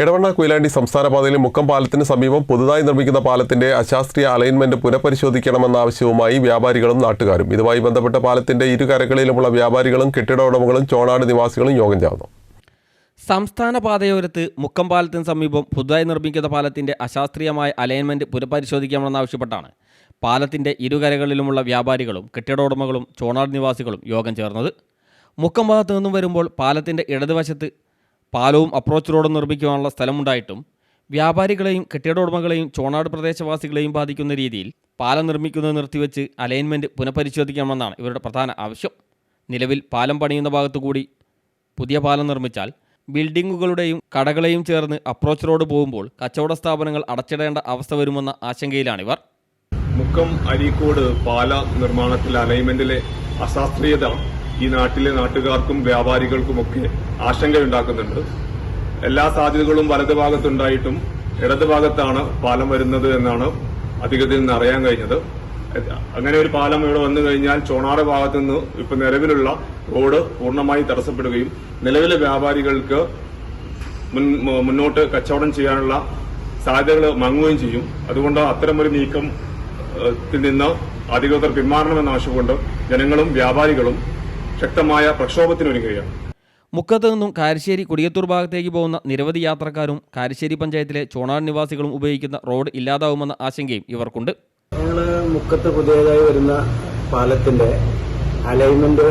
എടവണ്ണ കൊയിലാണ്ടി സംസ്ഥാന പാതയിലെ മുക്കം പാലത്തിന് സമീപം പുതുതായി നിർമ്മിക്കുന്ന പാലത്തിന്റെ അശാസ്ത്രീയ അലൈൻമെന്റ് പുനഃപരിശോധിക്കണമെന്ന ആവശ്യവുമായി വ്യാപാരികളും നാട്ടുകാരും. ഇതുമായി ബന്ധപ്പെട്ട പാലത്തിന്റെ ഇരുകരകളിലുമുള്ള വ്യാപാരികളും കെട്ടിട ഉടമകളും ചോണാട് നിവാസികളും യോഗം ചേർന്നു. സംസ്ഥാന പാതയോരത്ത് മുക്കം പാലത്തിന് സമീപം പുതുതായി നിർമ്മിക്കുന്ന പാലത്തിന്റെ അശാസ്ത്രീയമായ അലൈൻമെന്റ് പുനഃപരിശോധിക്കണമെന്നാവശ്യപ്പെട്ടാണ് പാലത്തിന്റെ ഇരുകരകളിലുമുള്ള വ്യാപാരികളും കെട്ടിട ഉടമകളും ചോണാട് നിവാസികളും യോഗം ചേർന്നത്. മുക്കം ഭാഗത്തു നിന്നും വരുമ്പോൾ പാലത്തിന്റെ ഇടതുവശത്ത് പാലവും അപ്രോച്ച് റോഡും നിർമ്മിക്കുവാനുള്ള സ്ഥലമുണ്ടായിട്ടും വ്യാപാരികളെയും കെട്ടിട ഉടമകളെയും ചോണാട് പ്രദേശവാസികളെയും ബാധിക്കുന്ന രീതിയിൽ പാലം നിർമ്മിക്കുന്നത് നിർത്തിവെച്ച് അലൈൻമെൻറ്റ് പുനഃപരിശോധിക്കണമെന്നാണ് ഇവരുടെ പ്രധാന ആവശ്യം. നിലവിൽ പാലം പണിയുന്ന ഭാഗത്തുകൂടി പുതിയ പാലം നിർമ്മിച്ചാൽ ബിൽഡിങ്ങുകളുടെയും കടകളെയും ചേർന്ന് അപ്രോച്ച് റോഡ് പോകുമ്പോൾ കച്ചവട സ്ഥാപനങ്ങൾ അടച്ചിടേണ്ട അവസ്ഥ വരുമെന്ന ആശങ്കയിലാണിവർ. മുക്കം അരീക്കോട് പാല നിർമ്മാണത്തിൽ അലൈൻമെന്റിലെ അശാസ്ത്രീയത ഈ നാട്ടിലെ നാട്ടുകാർക്കും വ്യാപാരികൾക്കുമൊക്കെ ആശങ്കയുണ്ടാക്കുന്നുണ്ട്. എല്ലാ സാധ്യതകളും വലതുഭാഗത്തുണ്ടായിട്ടും ഇടതുഭാഗത്താണ് പാലം വരുന്നത് എന്നാണ് അധികൃതരിൽ നിന്ന് അറിയാൻ കഴിഞ്ഞത്. അങ്ങനെ ഒരു പാലം ഇവിടെ വന്നു കഴിഞ്ഞാൽ ചോണാട് ഭാഗത്തു നിന്ന് ഇപ്പൊ നിലവിലുള്ള റോഡ് പൂർണ്ണമായി തടസ്സപ്പെടുകയും നിലവിലെ വ്യാപാരികൾക്ക് മുന്നോട്ട് കച്ചവടം ചെയ്യാനുള്ള സാധ്യതകൾ മങ്ങുകയും ചെയ്യും. അതുകൊണ്ട് അത്തരമൊരു നീക്കത്തിൽ നിന്ന് അധികൃതർ പിന്മാറണമെന്ന ആവശ്യമുണ്ട്. ജനങ്ങളും വ്യാപാരികളും ശക്തമായ പ്രക്ഷോഭത്തിനൊരുങ്ങുകയാണ്. മുക്കത്ത് നിന്നും കാരശ്ശേരി കൊടിയത്തൂർ ഭാഗത്തേക്ക് പോകുന്ന നിരവധി യാത്രക്കാരും കാരശ്ശേരി പഞ്ചായത്തിലെ ചോണാട് നിവാസികളും ഉപയോഗിക്കുന്ന റോഡ് ഇല്ലാതാവുമെന്ന ആശങ്കയും ഇവർക്കുണ്ട്. ഞങ്ങൾ മുക്കത്ത് പുതിയതായി വരുന്ന പാലത്തിന്റെ അലൈൻമെന്റ്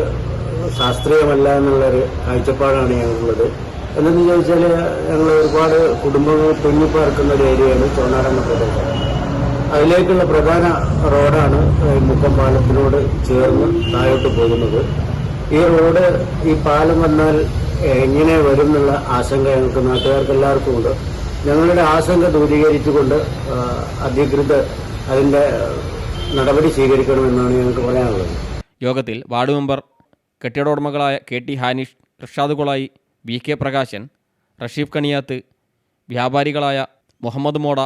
ശാസ്ത്രീയമല്ല എന്നുള്ളൊരു കാഴ്ചപ്പാടാണ് ഞങ്ങൾക്കുള്ളത്. എന്തെന്ന് ചോദിച്ചാൽ ഞങ്ങൾ ഒരുപാട് കുടുംബങ്ങൾ തിങ്ങിപ്പാർക്കുന്ന ഒരു ഏരിയയാണ് ചോണാട് എന്ന പ്രദേശം. അതിലേക്കുള്ള പ്രധാന റോഡാണ് മുക്കം പാലത്തിനോട് ചേർന്ന് താഴോട്ട് പോകുന്നത്. ഈ റോഡ് ഈ പാലം വന്നാൽ എങ്ങനെ വരും എന്നുള്ള ആശങ്ക ഞങ്ങൾക്ക് നാട്ടുകാർക്ക് എല്ലാവർക്കും ഉണ്ട്. ഞങ്ങളുടെ ആശങ്ക ദൂരീകരിച്ചുകൊണ്ട് അധികൃതർ അതിൻ്റെ നടപടി സ്വീകരിക്കണമെന്നാണ് ഞങ്ങൾക്ക് പറയാനുള്ളത്. യോഗത്തിൽ വാർഡ് മെമ്പർ കെട്ടിട ഉടമകളായ KT ഹാനിഷ്, റിഷാദ് കുളായി, VK പ്രകാശൻ, റഷീഫ് കണിയാത്ത്, വ്യാപാരികളായ Muhammad Moda,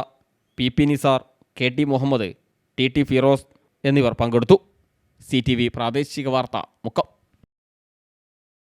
PP Nisar, KT Muhammad, TT Firoz എന്നിവർ പങ്കെടുത്തു. CTV പ്രാദേശിക വാർത്ത മുക്കം.